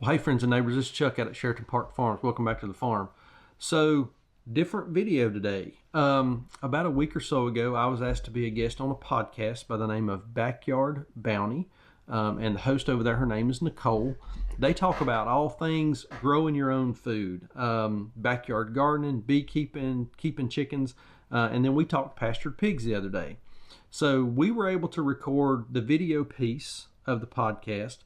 Well, hey, friends and neighbors, this is Chuck out at Sheraton Park Farms. Welcome back to the farm. So, different video today. About a week or so ago, I was asked to be a guest on a podcast by the name of Backyard Bounty. And the host over there, her name is Nicole. They talk about all things growing your own food, backyard gardening, beekeeping, keeping chickens, and then we talked pastured pigs the other day. So, we were able to record the video piece of the podcast.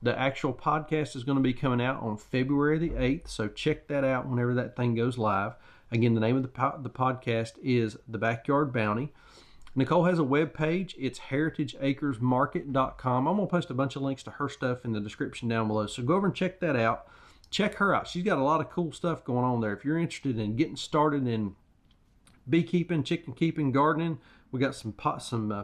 The actual podcast is going to be coming out on February the 8th, so check that out whenever that thing goes live. Again, the name of the podcast is The Backyard Bounty. Nicole has a web page. It's heritageacresmarket.com. I'm going to post a bunch of links to her stuff in the description down below, so go over and check that out. Check her out. She's got a lot of cool stuff going on there. If you're interested in getting started in beekeeping, chicken keeping, gardening, we got some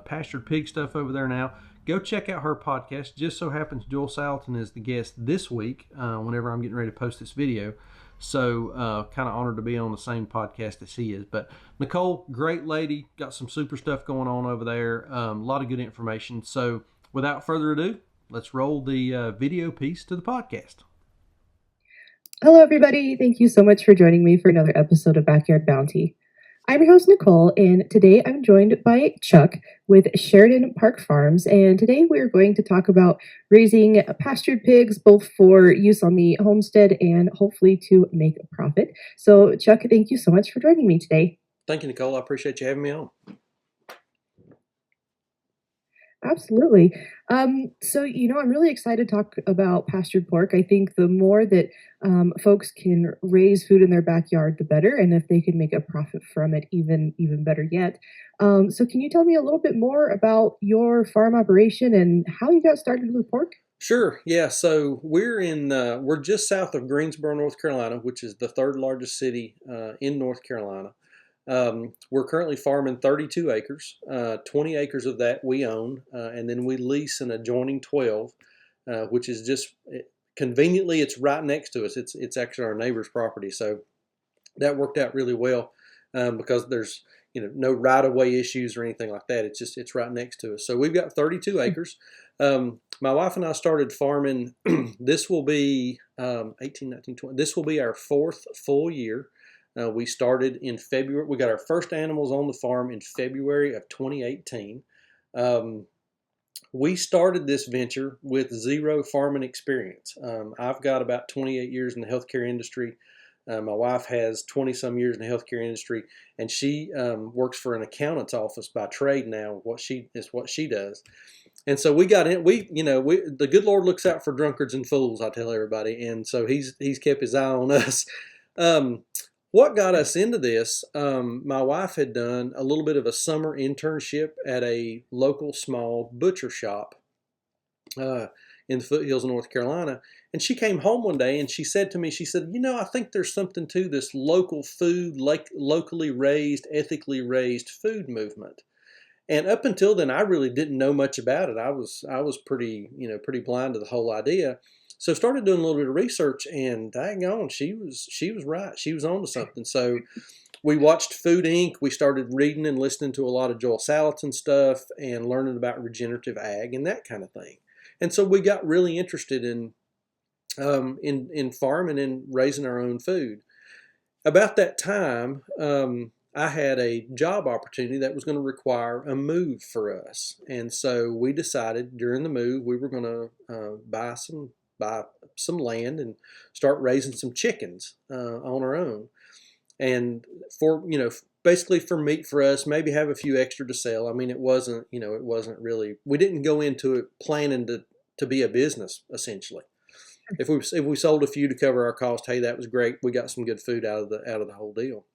pastured pig stuff over there now. Go check out her podcast. Just so happens Joel Salatin is the guest this week whenever I'm getting ready to post this video. So kind of honored to be on the same podcast as he is. But Nicole, great lady, got some super stuff going on over there. A lot of good information. So without further ado, let's roll the video piece to the podcast. Hello, everybody. Thank you so much for joining me for another episode of Backyard Bounty. I'm your host, Nicole, and today I'm joined by Chuck with Sheraton Park Farms. And today we're going to talk about raising pastured pigs, both for use on the homestead and hopefully to make a profit. So, Chuck, thank you so much for joining me today. Thank you, Nicole. I appreciate you having me on. Absolutely. I'm really excited to talk about pastured pork. I think the more that folks can raise food in their backyard, the better. And if they can make a profit from it, even better yet. So can you tell me a little bit more about your farm operation and how you got started with pork? Sure. Yeah. So we're just south of Greensboro, North Carolina, which is the third largest city in North Carolina. We're currently farming 32 acres. 20 acres of that we own, and then we lease an adjoining 12, which is just conveniently it's right next to us. It's actually our neighbor's property, so that worked out really well because there's no right-of-way issues or anything like that. It's right next to us. So we've got 32 acres. My wife and I started farming. This will be 18, 19, 20. This will be our fourth full year. We started in February. We got our first animals on the farm in February of 2018. We started this venture with zero farming experience. I've got about 28 years in the healthcare industry. My wife has 20 some years in the healthcare industry, and she works for an accountant's office by trade now. What she does. And so we got in. The good Lord looks out for drunkards and fools, I tell everybody. And so he's kept his eye on us. What got us into this, my wife had done a little bit of a summer internship at a local small butcher shop in the foothills of North Carolina. And she came home one day and she said to me, I think there's something to this local food, like locally raised, ethically raised food movement. And up until then, I really didn't know much about it. I was pretty blind to the whole idea. So started doing a little bit of research, and dang on, she was right. She was on to something. So we watched Food Inc. We started reading and listening to a lot of Joel Salatin stuff and learning about regenerative ag and that kind of thing. And so we got really interested in farming and raising our own food. About that time, I had a job opportunity that was going to require a move for us. And so we decided during the move we were going to buy some land and start raising some chickens on our own. And basically for meat for us, maybe have a few extra to sell. I mean, it wasn't really, we didn't go into it planning to be a business essentially. If we sold a few to cover our cost, hey, that was great. We got some good food out of the whole deal.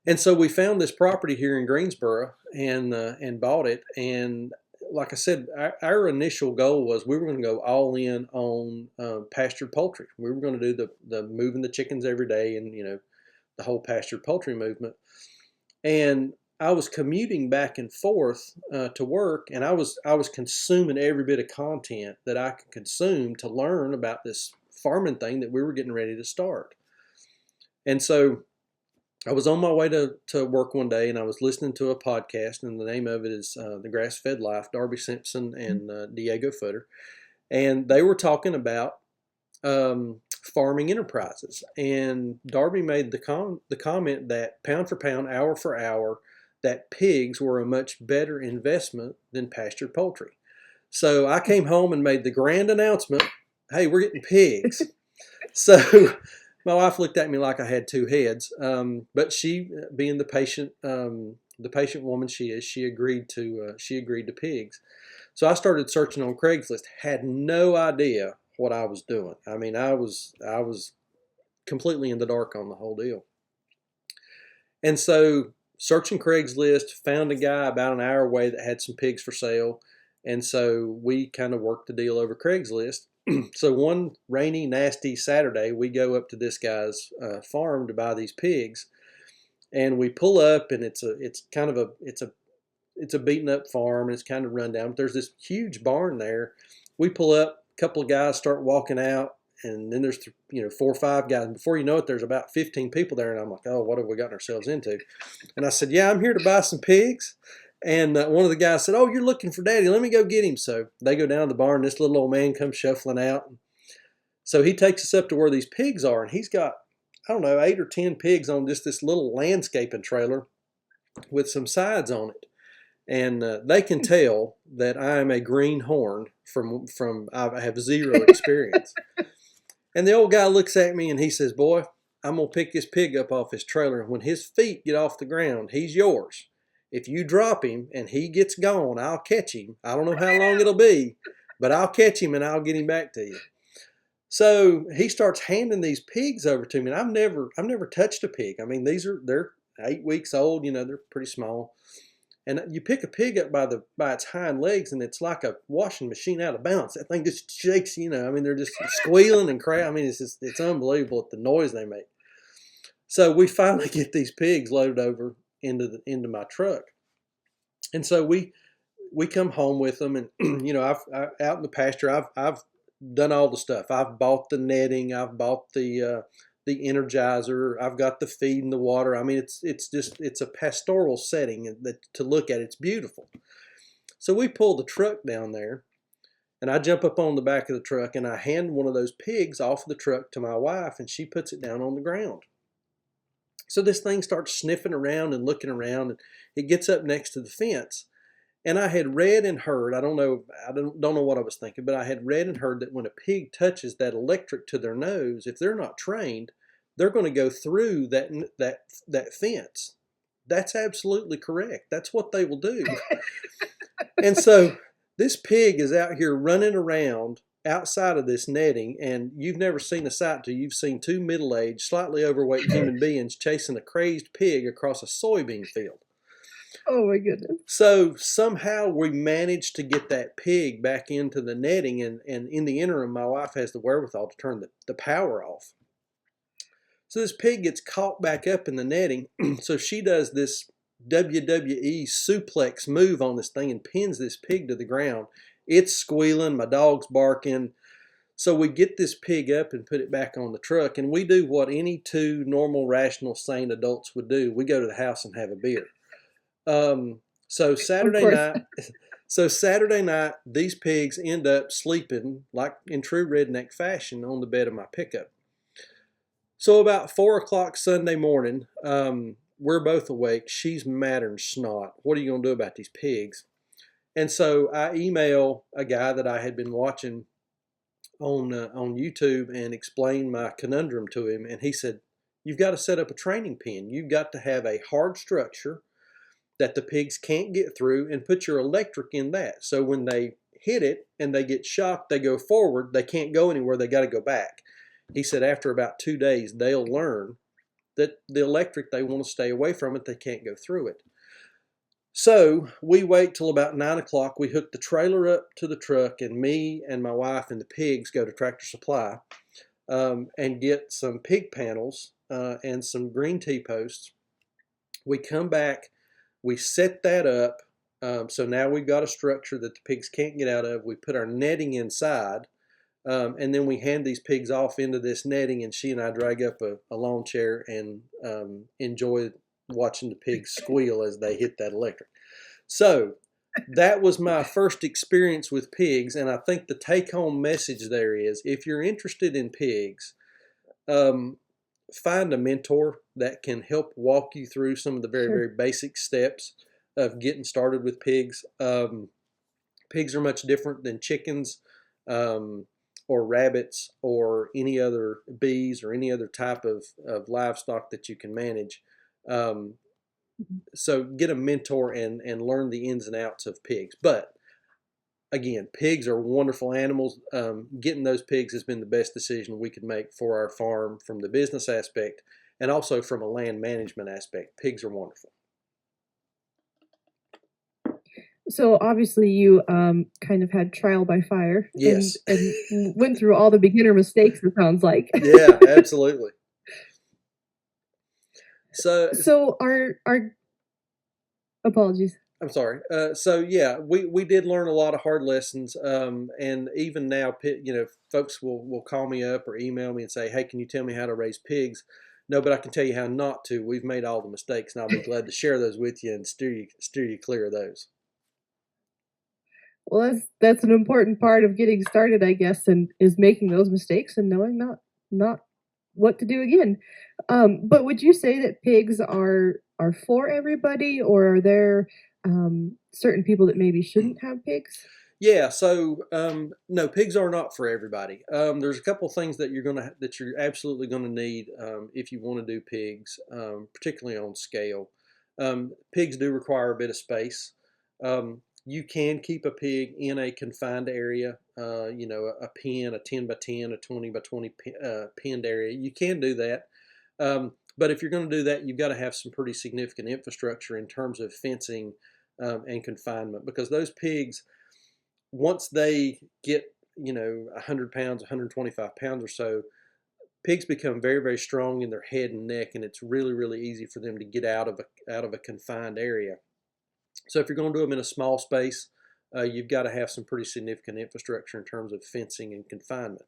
And so we found this property here in Greensboro and bought it. And like I said, our initial goal was we were going to go all in on pastured poultry. We were going to do the moving the chickens every day and the whole pastured poultry movement. And I was commuting back and forth to work, and I was consuming every bit of content that I could consume to learn about this farming thing that we were getting ready to start. And so I was on my way to work one day, and I was listening to a podcast, and the name of it is The Grass-Fed Life, Darby Simpson and Diego Footer. And they were talking about farming enterprises. And Darby made the comment that pound for pound, hour for hour, that pigs were a much better investment than pastured poultry. So I came home and made the grand announcement, hey, we're getting pigs. So my wife looked at me like I had two heads, but she, being the patient woman she is, she agreed to pigs. So I started searching on Craigslist. Had no idea what I was doing. I mean, I was completely in the dark on the whole deal. And so searching Craigslist, found a guy about an hour away that had some pigs for sale. And so we kind of worked the deal over Craigslist. So one rainy, nasty Saturday, we go up to this guy's farm to buy these pigs, and we pull up, and it's a beaten up farm, and it's kind of run down. But there's this huge barn there. We pull up, a couple of guys start walking out, and then there's 4 or 5 guys. And before you know it, there's about 15 people there, and I'm like, oh, what have we gotten ourselves into? And I said, yeah, I'm here to buy some pigs. And one of the guys said, oh, you're looking for Daddy. Let me go get him. So they go down to the barn. This little old man comes shuffling out. So he takes us up to where these pigs are, and he's got, I don't know, 8 or 10 pigs on just this little landscaping trailer with some sides on it. And they can tell that I am a greenhorn from I have zero experience. And the old guy looks at me and he says, boy, I'm going to pick this pig up off his trailer. And when his feet get off the ground, he's yours. If you drop him and he gets gone, I'll catch him. I don't know how long it'll be, but I'll catch him and I'll get him back to you. So he starts handing these pigs over to me, and I've never touched a pig. I mean, they're 8 weeks old. They're pretty small. And you pick a pig up by its hind legs, and it's like a washing machine out of balance. That thing just shakes. I mean, they're just squealing and crying. I mean, it's unbelievable at the noise they make. So we finally get these pigs loaded over into my truck, and so we come home with them, and I've out in the pasture. I've done all the stuff. I've bought the netting. I've bought the energizer. I've got the feed and the water. I mean, it's a pastoral setting that to look at. It's beautiful. So we pull the truck down there, and I jump up on the back of the truck, and I hand one of those pigs off the truck to my wife, and she puts it down on the ground. So this thing starts sniffing around and looking around, and it gets up next to the fence. And I had read and heard, I don't know what I was thinking, but I had read and heard that when a pig touches that electric to their nose, if they're not trained, they're going to go through that fence. That's absolutely correct. That's what they will do. And so this pig is out here running around outside of this netting, and you've never seen a sight till you've seen two middle-aged, slightly overweight human beings chasing a crazed pig across a soybean field. Oh my goodness. So somehow we managed to get that pig back into the netting, and in the interim, my wife has the wherewithal to turn the power off. So this pig gets caught back up in the netting, so she does this WWE suplex move on this thing and pins this pig to the ground. It's squealing, my dog's barking. So we get this pig up and put it back on the truck, and we do what any two normal, rational, sane adults would do. We go to the house and have a beer. So Saturday night, these pigs end up sleeping like in true redneck fashion on the bed of my pickup. So about 4 o'clock Sunday morning, we're both awake. She's madder than snot. What are you going to do about these pigs? And so I email a guy that I had been watching on YouTube and explain my conundrum to him. And he said, you've got to set up a training pen. You've got to have a hard structure that the pigs can't get through, and put your electric in that. So when they hit it and they get shocked, they go forward, they can't go anywhere, they got to go back. He said after about 2 days, they'll learn that the electric, they want to stay away from it, they can't go through it. So we wait till about 9 o'clock. We hook the trailer up to the truck, and me and my wife and the pigs go to Tractor Supply and get some pig panels and some green T-posts. We come back, we set that up. So now we've got a structure that the pigs can't get out of. We put our netting inside, and then we hand these pigs off into this netting, and she and I drag up a lawn chair and enjoy watching the pigs squeal as they hit that electric. So that was my first experience with pigs, and I think the take-home message there is, if you're interested in pigs, um, find a mentor that can help walk you through some of the very, Sure. very basic steps of getting started with pigs. Pigs are much different than chickens, um, or rabbits or any other bees or any other type of livestock that you can manage. Um, so get a mentor and learn the ins and outs of pigs. But again, pigs are wonderful animals. Getting those pigs has been the best decision we could make for our farm from the business aspect and also from a land management aspect. Pigs are wonderful. So obviously you kind of had trial by fire Yes. and went through all the beginner mistakes, it sounds like. Yeah, absolutely. So So our apologies. I'm sorry. So yeah, we did learn a lot of hard lessons, and even now, folks will call me up or email me and say, "Hey, can you tell me how to raise pigs?" No, but I can tell you how not to. We've made all the mistakes, and I'll be glad to share those with you and steer you clear of those. Well, that's an important part of getting started, I guess, and is making those mistakes and knowing not what to do again. But would you say that pigs are for everybody, or are there certain people that maybe shouldn't have pigs? Yeah, so no, pigs are not for everybody. There's a couple things that you're absolutely gonna need if you want to do pigs, particularly on scale. Pigs do require a bit of space. You can keep a pig in a confined area, a pen, a 10 by 10, a 20 by 20 penned area. You can do that. But if you're going to do that, you've got to have some pretty significant infrastructure in terms of fencing and confinement because those pigs, once they get 100 pounds, 125 pounds or so, pigs become very, very strong in their head and neck, and it's really, really easy for them to get out of a confined area. So if you're going to do them in a small space, you've got to have some pretty significant infrastructure in terms of fencing and confinement.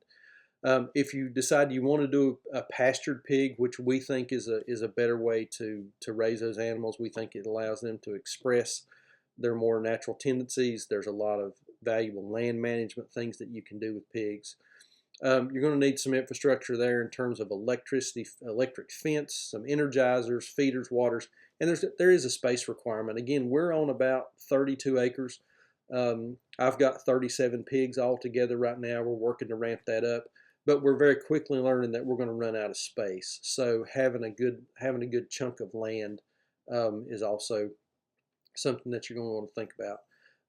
If you decide you want to do a pastured pig, which we think is a better way to raise those animals, we think it allows them to express their more natural tendencies. There's a lot of valuable land management things that you can do with pigs. You're going to need some infrastructure there in terms of electricity, electric fence, some energizers, feeders, waters, and there is a space requirement. Again, we're on about 32 acres. I've got 37 pigs all together right now. We're working to ramp that up, but we're very quickly learning that we're going to run out of space. So having a good chunk of land is also something that you're going to want to think about.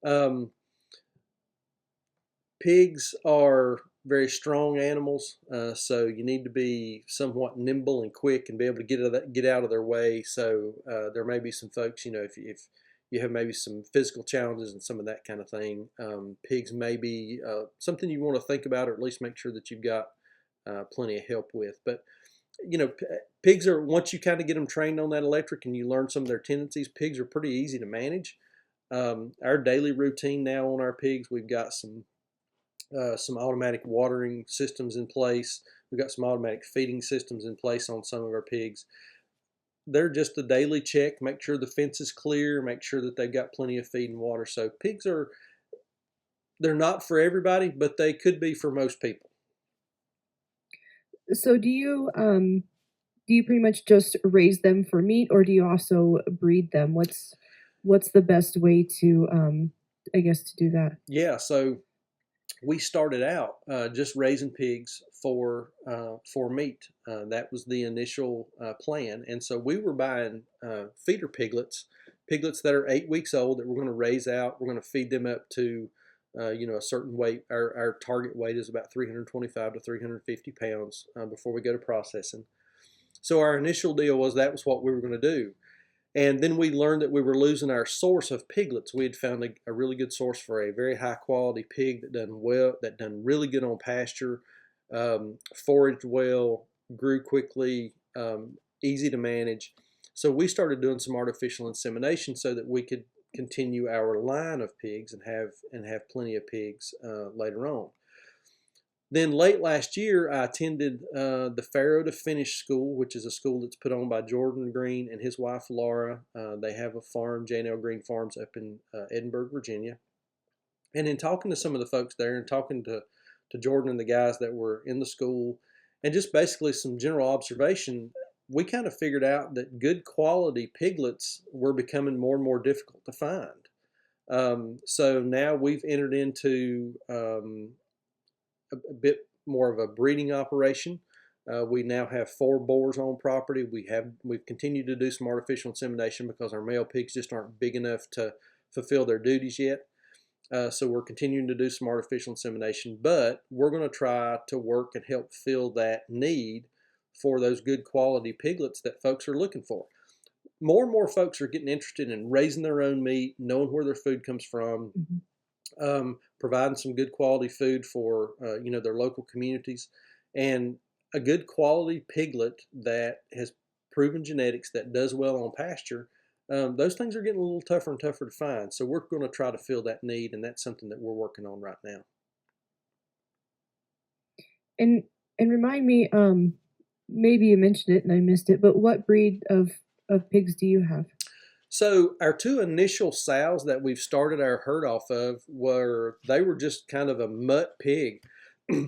Um, Pigs are very strong animals, so you need to be somewhat nimble and quick and be able to get out of their way. So there may be some folks, if you have maybe some physical challenges and some of that kind of thing, pigs may be something you want to think about, or at least make sure that you've got plenty of help with. But pigs are, once you kind of get them trained on that electric and you learn some of their tendencies, pigs are pretty easy to manage. Our daily routine now on our pigs, we've got some automatic watering systems in place. We've got some automatic feeding systems in place on some of our pigs. They're just a daily check, make sure the fence is clear, make sure that they've got plenty of feed and water. So pigs they're not for everybody, but they could be for most people. So do you pretty much just raise them for meat, or do you also breed them? What's the best way to I guess to do that? Yeah, so we started out just raising pigs for meat. That was the initial plan, and so we were buying feeder piglets that are 8 weeks old that we're going to raise out. We're going to feed them up to a certain weight. Our target weight is about 325 to 350 pounds before we go to processing. So our initial deal was that was what we were going to do. And then we learned that we were losing our source of piglets. We had found a really good source for a very high quality pig that done really good on pasture, foraged well, grew quickly, easy to manage. So we started doing some artificial insemination so that we could continue our line of pigs and have plenty of pigs later on. Then late last year, I attended the Pharaoh to Finish School, which is a school that's put on by Jordan Green and his wife Laura. They have a farm, J&L Green Farms, up in Edinburgh, Virginia. And in talking to some of the folks there and talking to Jordan and the guys that were in the school, and just basically some general observation, we kind of figured out that good quality piglets were becoming more and more difficult to find. So now we've entered into a bit more of a breeding operation. We now have 4 boars on property. We've continued to do some artificial insemination because our male pigs just aren't big enough to fulfill their duties yet. So we're continuing to do some artificial insemination, but we're going to try to work and help fill that need for those good quality piglets that folks are looking for. More and more folks are getting interested in raising their own meat, knowing where their food comes from, providing some good quality food for their local communities, and a good quality piglet that has proven genetics that does well on pasture. Those things are getting a little tougher and tougher to find. So we're going to try to fill that need, and that's something that we're working on right now. And remind me, maybe you mentioned it and I missed it, but what breed of pigs do you have? So our 2 initial sows that we've started our herd off of they were just kind of a mutt pig.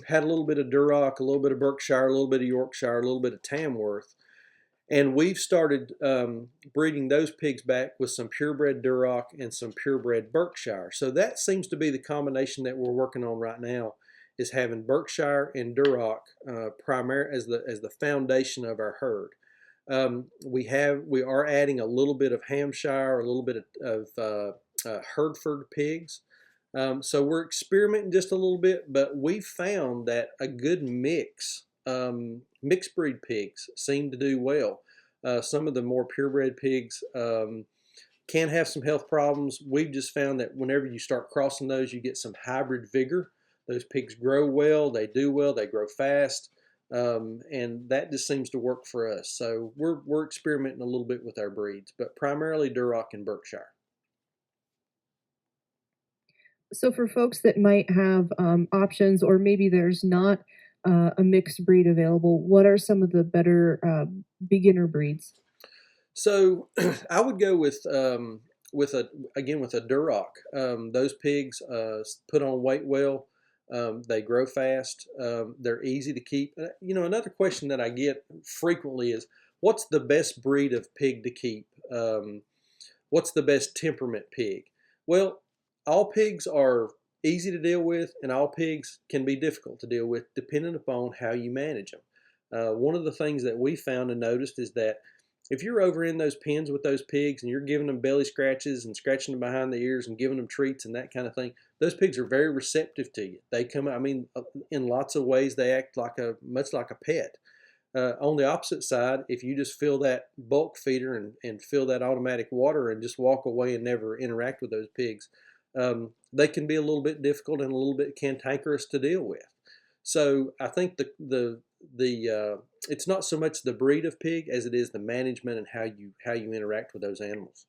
Had a little bit of Duroc, a little bit of Berkshire, a little bit of Yorkshire, a little bit of Tamworth. And we've started breeding those pigs back with some purebred Duroc and some purebred Berkshire. So that seems to be the combination that we're working on right now, is having Berkshire and Duroc primary as the foundation of our herd. We are adding a little bit of Hampshire, a little bit of Hereford pigs. So we're experimenting just a little bit, but we found that a good mixed breed pigs seem to do well. Some of the more purebred pigs can have some health problems. We've just found that whenever you start crossing those, you get some hybrid vigor. Those pigs grow well, they do well, they grow fast. And that just seems to work for us. So we're experimenting a little bit with our breeds, but primarily Duroc and Berkshire. So for folks that might have options, or maybe there's not a mixed breed available, what are some of the better beginner breeds? So I would go with a Duroc. Those pigs put on weight well. They grow fast. They're easy to keep. Another question that I get frequently is, what's the best breed of pig to keep? What's the best temperament pig? Well, all pigs are easy to deal with, and all pigs can be difficult to deal with depending upon how you manage them. One of the things that we found and noticed is that if you're over in those pens with those pigs and you're giving them belly scratches and scratching them behind the ears and giving them treats and that kind of thing, those pigs are very receptive to you. They come, in lots of ways, they act much like a pet. On the opposite side, if you just fill that bulk feeder and fill that automatic water and just walk away and never interact with those pigs, they can be a little bit difficult and a little bit cantankerous to deal with. So I think it's not so much the breed of pig as it is the management and how you interact with those animals.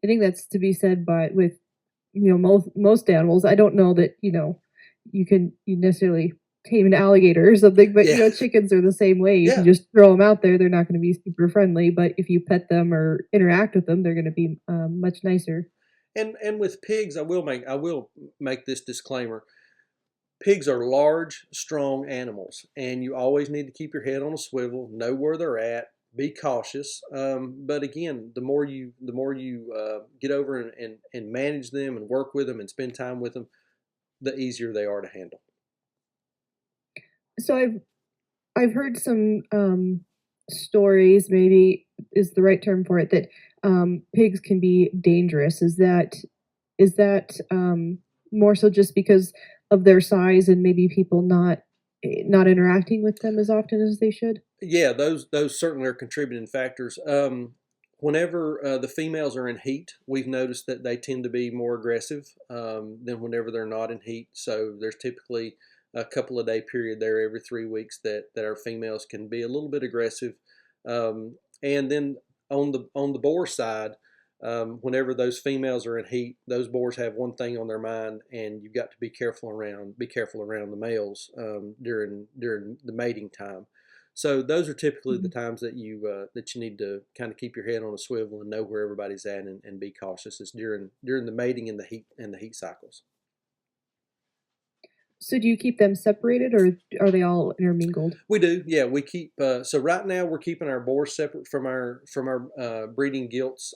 I think that's to be said by with most animals. I don't know that you necessarily tame an alligator or something, but Yeah, chickens are the same way. If you yeah. just throw them out there, they're not going to be super friendly. But if you pet them or interact with them, they're going to be much nicer. And with pigs, I will make this disclaimer. Pigs are large, strong animals, and you always need to keep your head on a swivel, know where they're at, be cautious. But again, the more you get over and manage them and work with them and spend time with them, the easier they are to handle. So I've heard some stories, maybe is the right term for it, that pigs can be dangerous. Is that more so just because of their size and maybe people not interacting with them as often as they should? Yeah, those certainly are contributing factors. Whenever the females are in heat, we've noticed that they tend to be more aggressive than whenever they're not in heat. So there's typically a couple of day period there every 3 weeks that our females can be a little bit aggressive. And then on the boar side, Whenever those females are in heat, those boars have one thing on their mind, and you've got to be careful around the males during the mating time. So those are typically the Mhm. times that you need to kind of keep your head on a swivel and know where everybody's at, and be cautious. It's during the mating and the heat cycles. So do you keep them separated or are they all intermingled? We do, yeah. We keep so right now we're keeping our boars separate from our breeding gilts,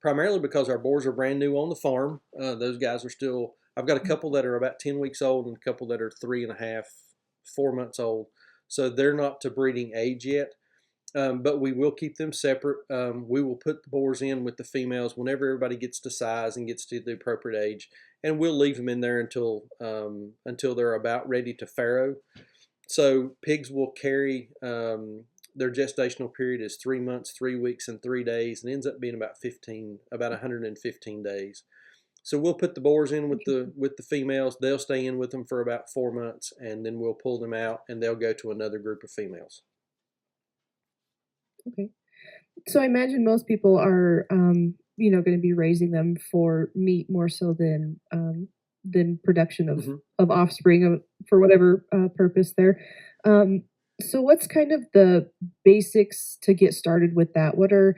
primarily because our boars are brand new on the farm. Those guys are still. I've got a couple that are about 10 weeks old and a couple that are 3.5, 4 months old. So they're not to breeding age yet. But we will keep them separate. We will put the boars in with the females whenever everybody gets to size and gets to the appropriate age, and we'll leave them in there until they're about ready to farrow. So pigs will carry their gestational period is 3 months, 3 weeks, and 3 days, and ends up being about 115 days. So we'll put the boars in Interesting. with the females. They'll stay in with them for about 4 months, and then we'll pull them out, and they'll go to another group of females. Okay. So I imagine most people are, going to be raising them for meat more so than production Hmm. of offspring for whatever purpose there. Um, so what's kind of the basics to get started with that? What are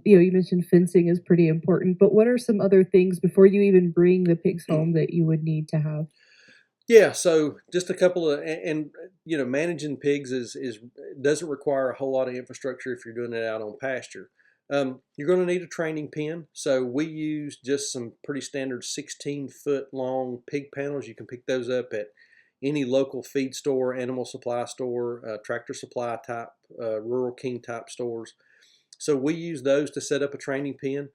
you mentioned fencing is pretty important, but what are some other things before you even bring the pigs home that you would need to have? Yeah, so just a couple of managing pigs is doesn't require a whole lot of infrastructure if you're doing it out on pasture. You're going to need a training pen. So we use just some pretty standard 16-foot long pig panels. You can pick those up at any local feed store, animal supply store, tractor supply type, Rural King type stores. So we use those to set up a training pen.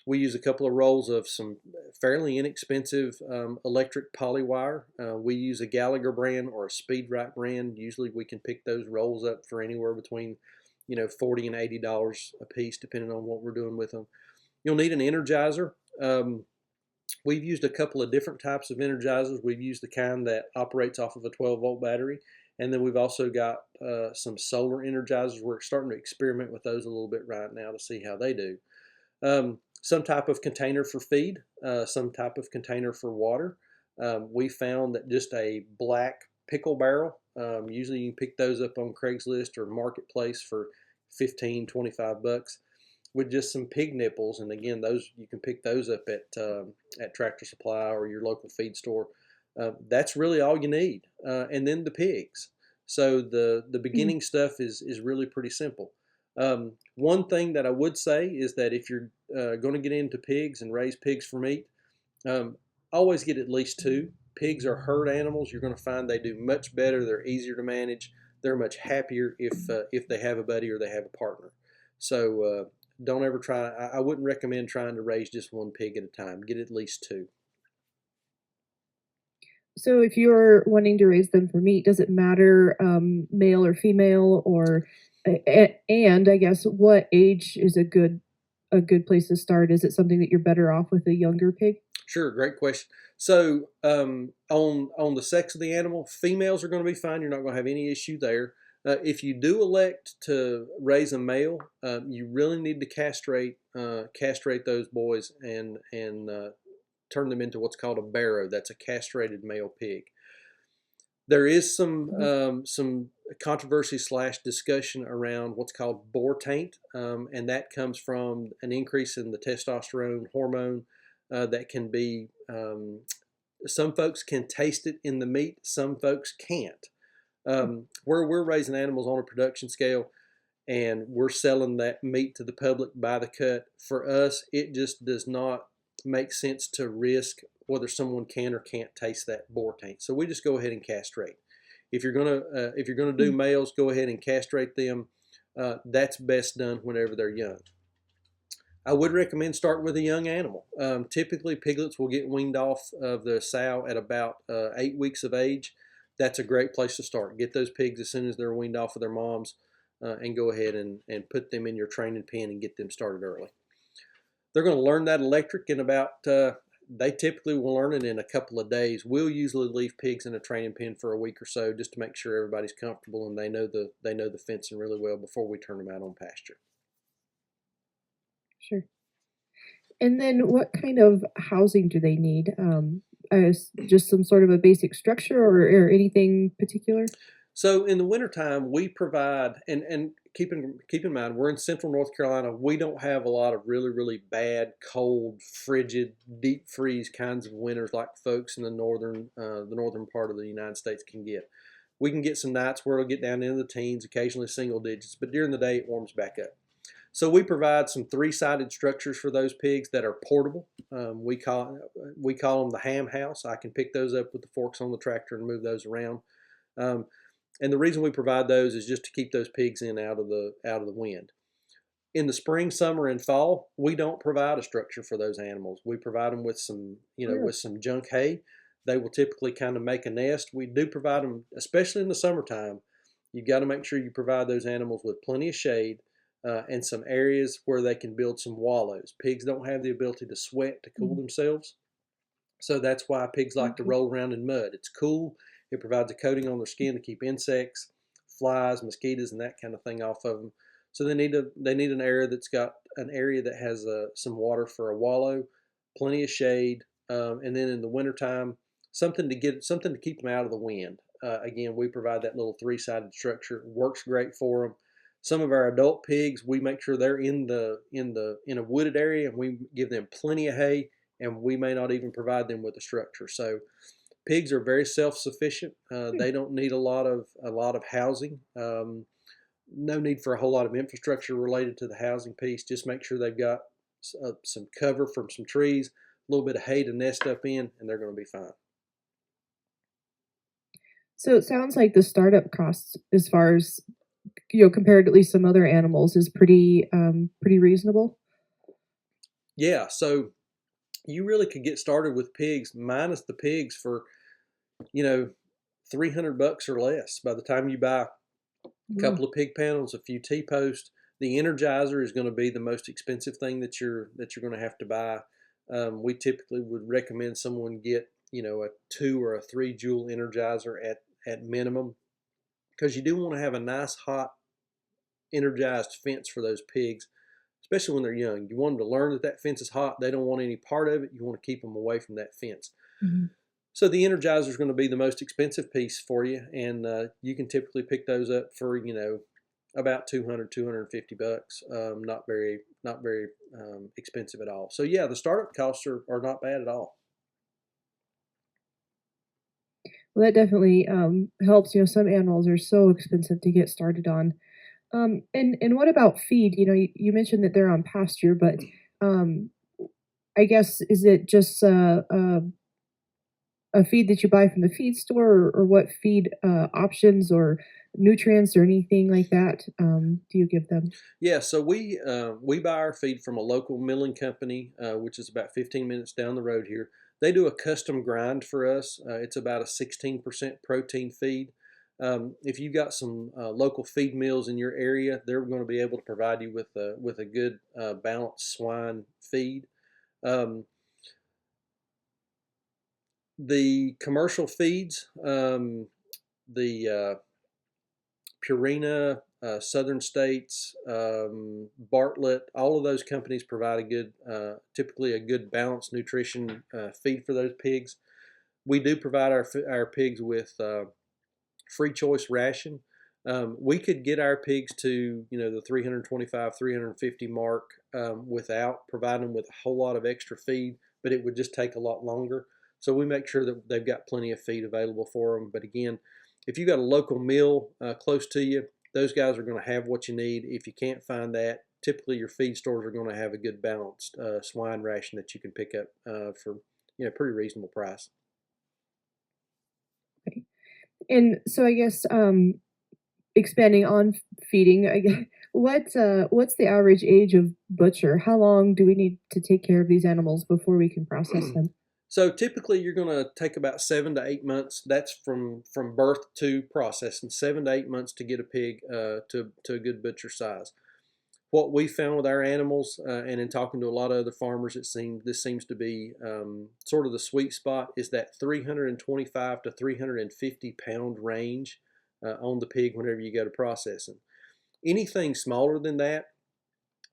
We use a couple of rolls of some fairly inexpensive electric poly wire. We use a Gallagher brand or a Speedrite brand. Usually we can pick those rolls up for anywhere between $40 and $80 a piece, depending on what we're doing with them. You'll need an energizer. We've used a couple of different types of energizers. We've used the kind that operates off of a 12-volt battery, and then we've also got some solar energizers. We're starting to experiment with those a little bit right now to see how they do. Some type of container for feed, some type of container for water. We found that just a black pickle barrel, usually you can pick those up on Craigslist or Marketplace for 15, 25 bucks, with just some pig nipples. And again, those you can pick those up at Tractor Supply or your local feed store. That's really all you need, and then the pigs. So the Mhm. beginning stuff is really pretty simple. One thing that I would say is that if you're going to get into pigs and raise pigs for meat, um, always get at least two. Pigs are herd animals. You're going to find they do much better. They're easier to manage. They're much happier if they have a buddy or they have a partner. So don't ever try. I wouldn't recommend trying to raise just one pig at a time. Get at least two. So if you're wanting to raise them for meat, does it matter male or female or and I guess what age is a good place to start? Is it something that you're better off with a younger pig? Sure, great question. So on the sex of the animal, females are going to be fine. You're not going to have any issue there. If you do elect to raise a male, you really need to castrate those boys and turn them into what's called a barrow. That's a castrated male pig. There is Mhm. some controversy slash discussion around what's called boar taint, and that comes from an increase in the testosterone hormone that can be. Some folks can taste it in the meat. Some folks can't. Where we're raising animals on a production scale, and we're selling that meat to the public by the cut, for us, it just does not make sense to risk whether someone can or can't taste that boar taint. So we just go ahead and castrate. If you're gonna do Mm. males, go ahead and castrate them. That's best done whenever they're young. I would recommend starting with a young animal. Typically, piglets will get weaned off of the sow at about 8 weeks of age. That's a great place to start. Get those pigs as soon as they're weaned off of their moms, and go ahead and put them in your training pen and get them started early. They're going to learn that electric in about, they typically will learn it in a couple of days. We'll usually leave pigs in a training pen for a week or so just to make sure everybody's comfortable and they know the fencing really well before we turn them out on pasture. Sure. And then what kind of housing do they need? Just some sort of a basic structure or anything particular? So in the wintertime, we provide, and keep in mind, we're in central North Carolina. We don't have a lot of really bad, cold, frigid, deep freeze kinds of winters like folks in the northern part of the United States can get. We can get some nights where it'll get down into the teens, occasionally single digits, but during the day it warms back up. So we provide some three-sided structures for those pigs that are portable. We call them the ham house. I can pick those up with the forks on the tractor and move those around. Um, and the reason we provide those is just to keep those pigs in out of the wind. In the spring, summer, and fall, we don't provide a structure for those animals. We provide them with some, Yeah. with some junk hay. They will typically kind of make a nest. We do provide them, especially in the summertime. You've got to make sure you provide those animals with plenty of shade and some areas where they can build some wallows. Pigs don't have the ability to sweat to cool Mhm. themselves, so that's why pigs like to Okay. roll around in mud. It's cool. It provides a coating on their skin to keep insects, flies, mosquitoes, and that kind of thing off of them. So they need an area that's got an area that has some water for a wallow, plenty of shade, and then in the wintertime, something to keep them out of the wind. Again, we provide that little three-sided structure. Works great for them. Some of our adult pigs, we make sure they're in a wooded area, and we give them plenty of hay, and we may not even provide them with a structure. So pigs are very self-sufficient. Hmm. They don't need a lot of housing. No need for a whole lot of infrastructure related to the housing piece. Just make sure they've got some cover from some trees, a little bit of hay to nest up in, and they're going to be fine. So it sounds like the startup costs, as far as compared to at least some other animals, is pretty reasonable. Yeah, so you really could get started with pigs minus the pigs for you know $300 or less by the time you buy a Wow. couple of pig panels, a few T-posts. The Energizer is going to be the most expensive thing that you're going to have to buy. We typically would recommend someone get a 2 or 3 joule Energizer at minimum, because you do want to have a nice hot energized fence for those pigs, especially when they're young. You want them to learn that that fence is hot. They don't want any part of it. You want to keep them away from that fence. Mhm. So the Energizer is going to be the most expensive piece for you, and you can typically pick those up for about 250 bucks. Not very expensive at all. So yeah, the startup costs are not bad at all. Well, that definitely helps. Some animals are so expensive to get started on. And what about feed? You mentioned that they're on pasture, but um, I guess is it just a feed that you buy from the feed store, or what feed options or nutrients or anything like that do you give them? Yeah, so we buy our feed from a local milling company, which is about 15 minutes down the road here. They do a custom grind for us. It's about a 16% protein feed. If you've got some local feed mills in your area, they're going to be able to provide you with a good balanced swine feed. Um, the commercial feeds, the Purina, Southern States, Bartlett, all of those companies provide typically a good balanced nutrition feed for those pigs. We do provide our pigs with free choice ration. We could get our pigs to the 325, 350 mark without providing them with a whole lot of extra feed, but it would just take a lot longer. So we make sure that they've got plenty of feed available for them. But again, if you got a local mill close to you, those guys are going to have what you need. If you can't find that, typically your feed stores are going to have a good balanced swine ration that you can pick up for pretty reasonable price. Okay. And so I guess expanding on feeding, I guess, what's the average age of butcher? How long do we need to take care of these animals before we can process them? So typically you're going to take about 7 to 8 months. That's from birth to processing. 7 to 8 months to get a pig to a good butcher size. What we found with our animals, and in talking to a lot of other farmers, this seems to be sort of the sweet spot, is that 325 to 350 pound range on the pig whenever you go to processing. Anything smaller than that,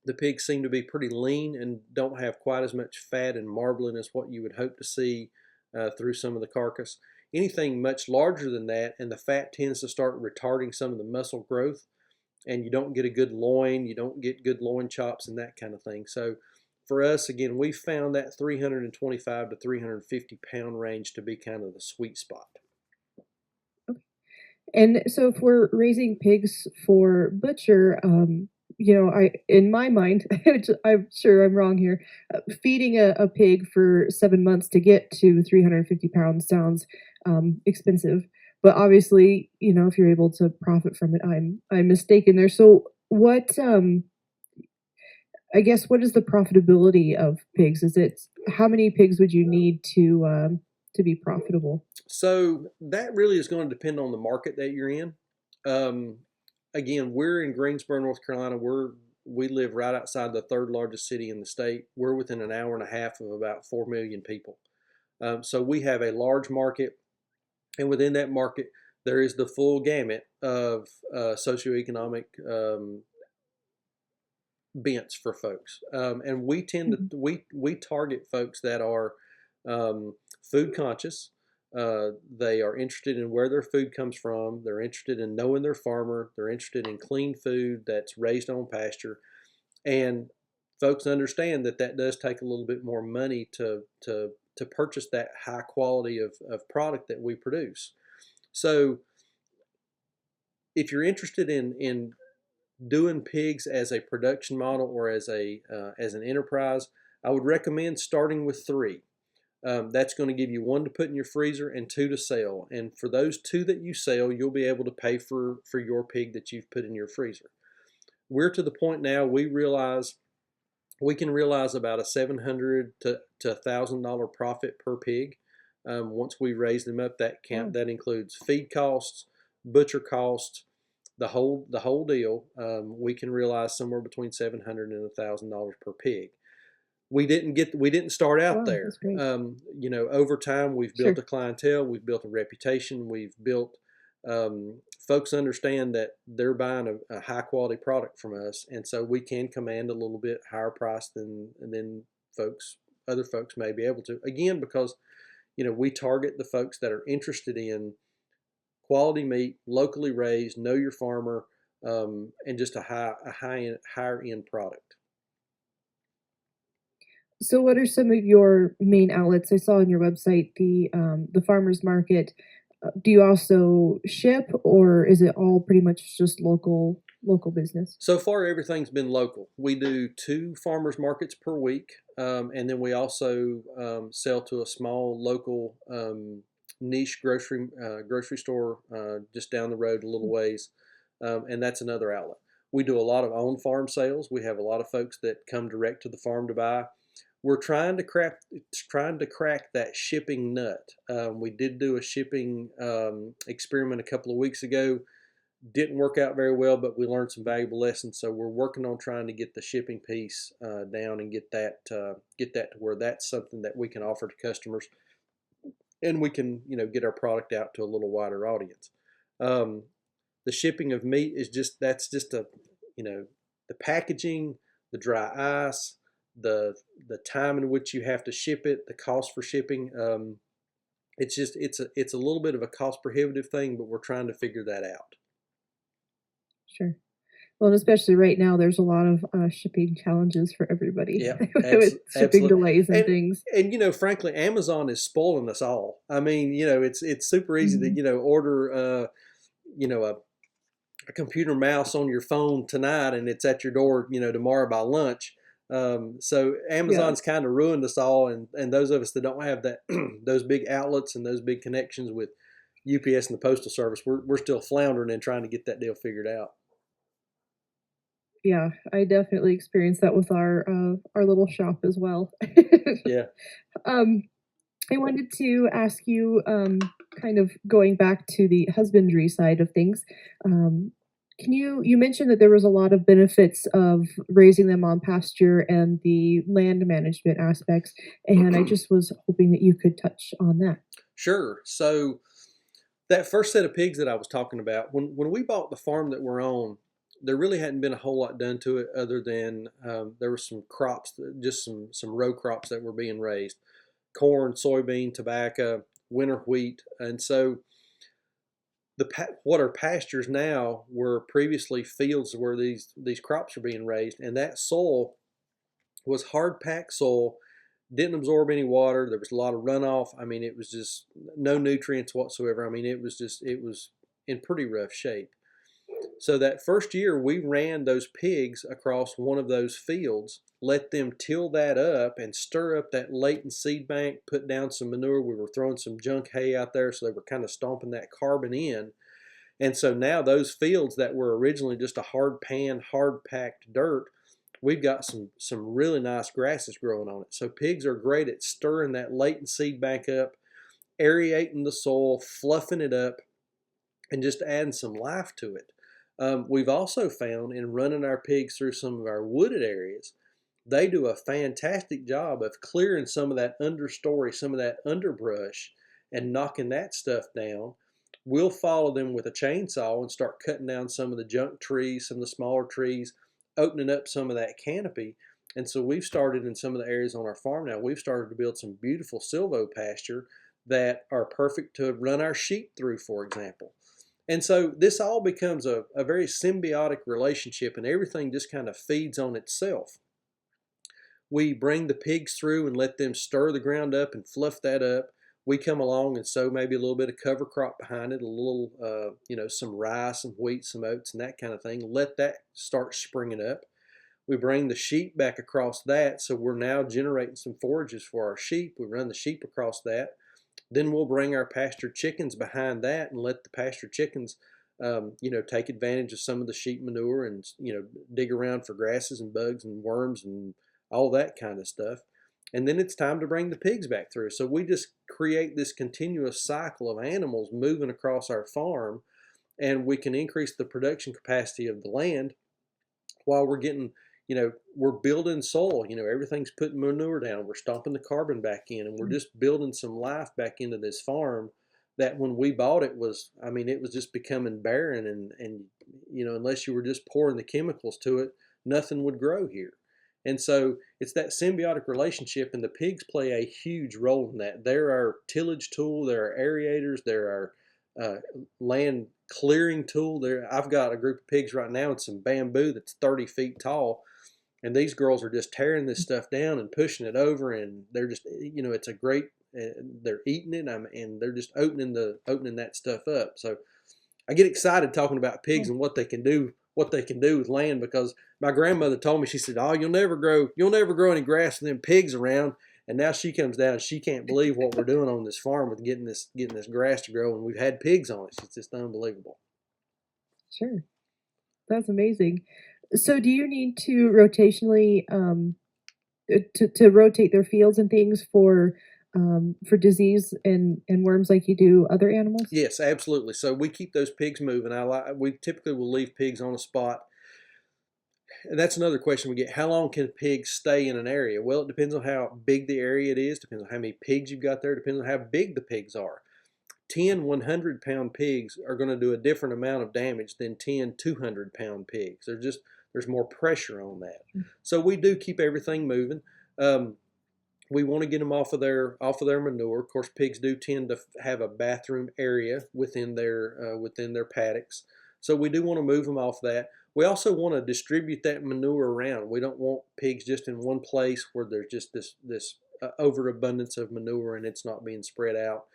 The pigs seem to be pretty lean and don't have quite as much fat and marbling as what you would hope to see through some of the carcass. Anything much larger than that, and the fat tends to start retarding some of the muscle growth, and you don't get a good loin, you don't get good loin chops and that kind of thing. So for us, again, we found that 325 to 350 pound range to be kind of the sweet spot. And so if we're raising pigs for butcher, I in my mind, which I'm sure I'm wrong here, feeding a pig for 7 months to get to 350 pounds sounds expensive. But obviously, if you're able to profit from it, I'm mistaken there. So what I guess what is the profitability of pigs? Is it how many pigs would you need to be profitable? So that really is going to depend on the market that you're in. Um, Again, we're in Greensboro, North Carolina. We live right outside the third largest city in the state. We're within an hour and a half of about 4 million people. So we have a large market, and within that market, there is the full gamut of socioeconomic bents for folks. And we tend Mhm. to we target folks that are food conscious. They are interested in where their food comes from. They're interested in knowing their farmer. They're interested in clean food that's raised on pasture. And folks understand that that does take a little bit more money to purchase that high quality of product that we produce. So if you're interested in doing pigs as a production model or as an enterprise, I would recommend starting with three. That's going to give you one to put in your freezer and two to sell. And for those two that you sell, you'll be able to pay for your pig that you've put in your freezer. We're to the point now we can realize about a $700 to $1,000 profit per pig. Once we raise them up, Wow. that includes feed costs, butcher costs, the whole deal. We can realize somewhere between $700 and $1,000 per pig. We didn't start out Wow, there. that's great. Over time we've built Sure. a clientele, we've built a reputation, we've built folks understand that they're buying a high quality product from us, and so we can command a little bit higher price than other folks may be able to. Again, because we target the folks that are interested in quality meat, locally raised, know your farmer, and just higher end product. So, what are some of your main outlets? I saw on your website the farmers market. Do you also ship, or is it all pretty much just local business? So far, everything's been local. We do two farmers markets per week, and then we also sell to a small local niche grocery store just down the road a little ways, and that's another outlet. We do a lot of on farm sales. We have a lot of folks that come direct to the farm to buy. We're trying to crack that shipping nut. We did do a shipping experiment a couple of weeks ago. Didn't work out very well, but we learned some valuable lessons. So we're working on trying to get the shipping piece down and get that to where that's something that we can offer to customers, and we can get our product out to a little wider audience. Um, the shipping of meat is just a you know the packaging, the dry ice, the time in which you have to ship it, the cost for shipping. It's a little bit of a cost prohibitive thing, but we're trying to figure that out. Sure. Well, and especially right now, there's a lot of shipping challenges for everybody Yeah, with shipping absolutely. delays and And things. frankly, Amazon is spoiling us all. I mean, it's super easy to Mhm. order you know a computer mouse on your phone tonight, and it's at your door tomorrow by lunch. So Yeah. Amazon's kind of ruined us all, and those of us that don't have that those big outlets and those big connections with UPS and the postal service, we're still floundering and trying to get that deal figured out. Yeah, I definitely experienced that with our little shop as well. Yeah, Um, I wanted to ask you, kind of going back to the husbandry side of things, um, you mentioned that there was a lot of benefits of raising them on pasture and the land management aspects, and I just was hoping that you could touch on that. sure. So that first set of pigs that I was talking about, when we bought the farm that we're on, there really hadn't been a whole lot done to it other than there were some crops, just some row crops that were being raised: corn, soybean, tobacco, winter wheat, and so what are pastures now were previously fields where these crops are being raised, and that soil was hard packed soil, didn't absorb any water. There was a lot of runoff. I mean, it was just no nutrients whatsoever. I mean, it was in pretty rough shape. So that first year, we ran those pigs across one of those fields, let them till that up and stir up that latent seed bank, put down some manure. We were throwing some junk hay out there, so they were kind of stomping that carbon in. And so now those fields that were originally just a hard pan, hard packed dirt, we've got some really nice grasses growing on it. So pigs are great at stirring that latent seed bank up, aerating the soil, fluffing it up, and just adding some life to it. We've also found in running our pigs through some of our wooded areas, they do a fantastic job of clearing some of that understory, some of that underbrush, and knocking that stuff down. We'll follow them with a chainsaw and start cutting down some of the junk trees, some of the smaller trees, opening up some of that canopy. And so we've started in some of the areas on our farm now, we've started to build some beautiful silvo pasture that are perfect to run our sheep through, for example. And so this all becomes a very symbiotic relationship, and everything just kind of feeds on itself. We bring the pigs through and let them stir the ground up and fluff that up. We come along and sow maybe a little bit of cover crop behind it, a little, some rye, some wheat, some oats, and that kind of thing. Let that start springing up. We bring the sheep back across that, so we're now generating some forages for our sheep. We run the sheep across that. Then we'll bring our pastured chickens behind that and let the pastured chickens, take advantage of some of the sheep manure and, dig around for grasses and bugs and worms and all that kind of stuff. And then it's time to bring the pigs back through. So we just create this continuous cycle of animals moving across our farm, and we can increase the production capacity of the land while we're getting, we're building soil. Everything's putting manure down. We're stomping the carbon back in, and we're just building some life back into this farm that when we bought it was, I mean, it was just becoming barren, and unless you were just pouring the chemicals to it, nothing would grow here. And so it's that symbiotic relationship, and the pigs play a huge role in that. They're our tillage tool, they're our aerators, they're our land clearing tool. I've got a group of pigs right now with some bamboo that's 30 feet tall, and these girls are just tearing this stuff down and pushing it over, and they're just, it's a great, they're eating it, and they're just opening that stuff up. So I get excited talking about pigs and what they can do with land, because my grandmother told me, she said, "Oh, you'll never grow any grass with them pigs around." And now she comes down and she can't believe what we're doing on this farm with getting this grass to grow, and we've had pigs on it. It's just unbelievable. Sure. That's amazing. So do you need to rotationally to rotate their fields and things for disease and worms like you do other animals? Yes, absolutely. So we keep those pigs moving. We typically will leave pigs on a spot. And that's another question we get. How long can pigs stay in an area? Well, it depends on how big the area it is, depends on how many pigs you've got there, depends on how big the pigs are. 10 100-pound pigs are going to do a different amount of damage than 10 200-pound pigs. There's more pressure on that. So we do keep everything moving. We want to get them off of their manure. Of course, pigs do tend to have a bathroom area within their paddocks, so we do want to move them off that. We also want to distribute that manure around. We don't want pigs just in one place where there's just this overabundance of manure and it's not being spread out.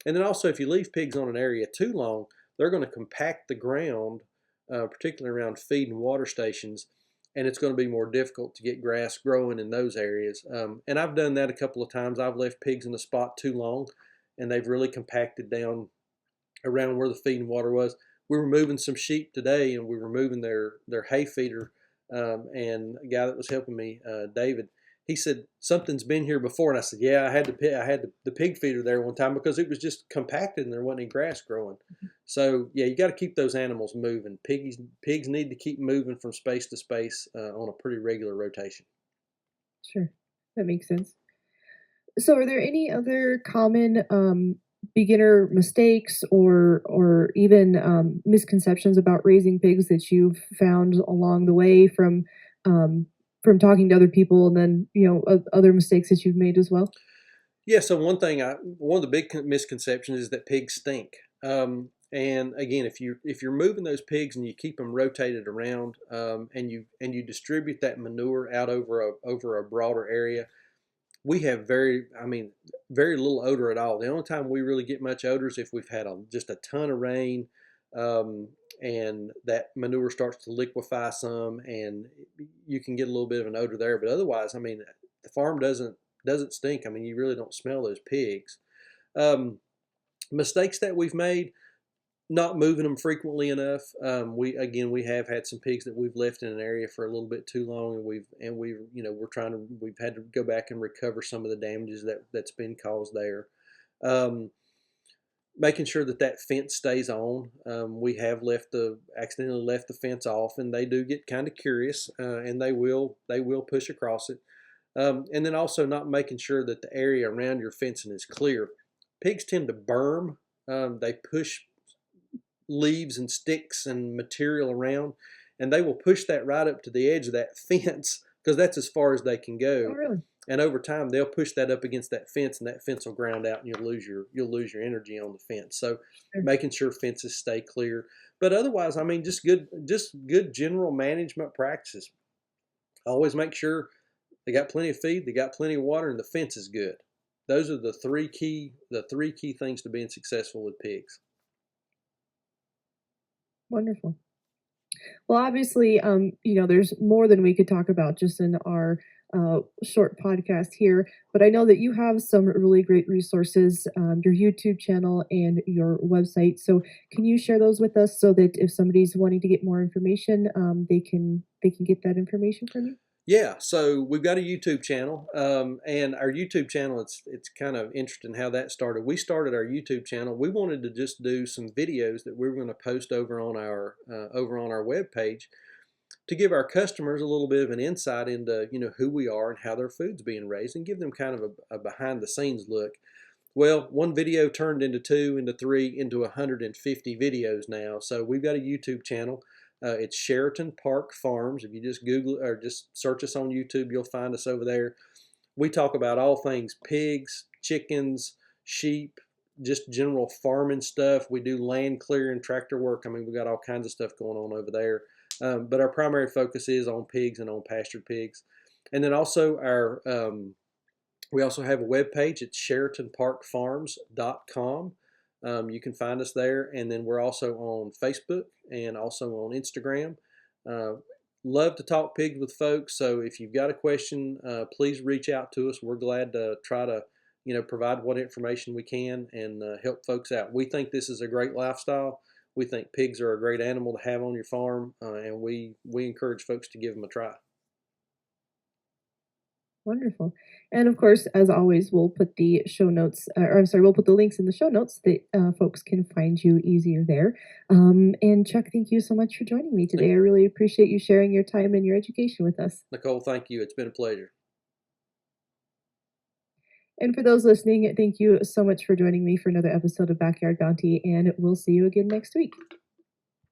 And then also, if you leave pigs on an area too long, they're going to compact the ground, particularly around feed and water stations, and it's going to be more difficult to get grass growing in those areas. And I've done that a couple of times. I've left pigs in a spot too long, and they've really compacted down around where the feed and water was. We were moving some sheep today, and we were moving their hay feeder, and a guy that was helping me, David, he said, "Something's been here before." And I said, "Yeah, I had the pig feeder there one time because it was just compacted and there wasn't any grass growing." So yeah, you got to keep those animals moving. Pigs need to keep moving from space to space on a pretty regular rotation. Sure. That makes sense. So are there any other common beginner mistakes or even misconceptions about raising pigs that you've found along the way from talking to other people, and then other mistakes that you've made as well? Yeah, so one of the big misconceptions is that pigs stink. And again, if you're moving those pigs and you keep them rotated around, and you distribute that manure out over a broader area, we have very little odor at all. The only time we really get much odor is if we've had just a ton of rain, um, and that manure starts to liquefy some, and you can get a little bit of an odor there. But otherwise, the farm doesn't stink. You really don't smell those pigs. Um, Mistakes that we've made: not moving them frequently enough. We have had some pigs that we've left in an area for a little bit too long, we've had to go back and recover some of the damages that's been caused there. Um, Making sure that fence stays on. We have accidentally left the fence off, and they do get kind of curious, and they will push across it. And then also not making sure that the area around your fencing is clear. Pigs tend to berm. They push leaves and sticks and material around, and they will push that right up to the edge of that fence because that's as far as they can Oh, go. really? And over time, they'll push that up against that fence, and that fence will ground out, and you'll lose your energy on the fence. So, Sure. making sure fences stay clear, but otherwise, just good general management practices. Always make sure they got plenty of feed, they got plenty of water, and the fence is good. Those are the three key things to being successful with pigs. Wonderful. Well, obviously, there's more than we could talk about just in our short podcast here, but I know that you have some really great resources, your YouTube channel and your website. So, can you share those with us so that if somebody's wanting to get more information, they can get that information from you? Yeah, so we've got a YouTube channel, and our YouTube channel, it's kind of interesting how that started. We started our YouTube channel. We wanted to just do some videos that we were going to post over on our web page to give our customers a little bit of an insight into who we are and how their food's being raised, and give them kind of a behind the scenes look. Well, one video turned into two, into three, into 150 videos now. So we've got a YouTube channel. It's Sheraton Park Farms. If you just Google or just search us on YouTube, you'll find us over there. We talk about all things pigs, chickens, sheep, just general farming stuff. We do land clearing, tractor work. We got all kinds of stuff going on over there. But our primary focus is on pigs and on pastured pigs. And then also we also have a web page. It's SheratonParkFarms.com. You can find us there, and then we're also on Facebook and also on Instagram. Uh, Love to talk pigs with folks. So if you've got a question, please reach out to us. We're glad to try to provide what information we can and help folks out. We think this is a great lifestyle. We think pigs are a great animal to have on your farm, and we encourage folks to give them a try. Wonderful. And of course, as always, we'll put the show notes, or I'm sorry, we'll put the links in the show notes that folks can find you easier there. And Chuck, thank you so much for joining me today. I really appreciate you sharing your time and your education with us. Nicole, thank you. It's been a pleasure. And for those listening, thank you so much for joining me for another episode of Backyard Bounty, and we'll see you again next week.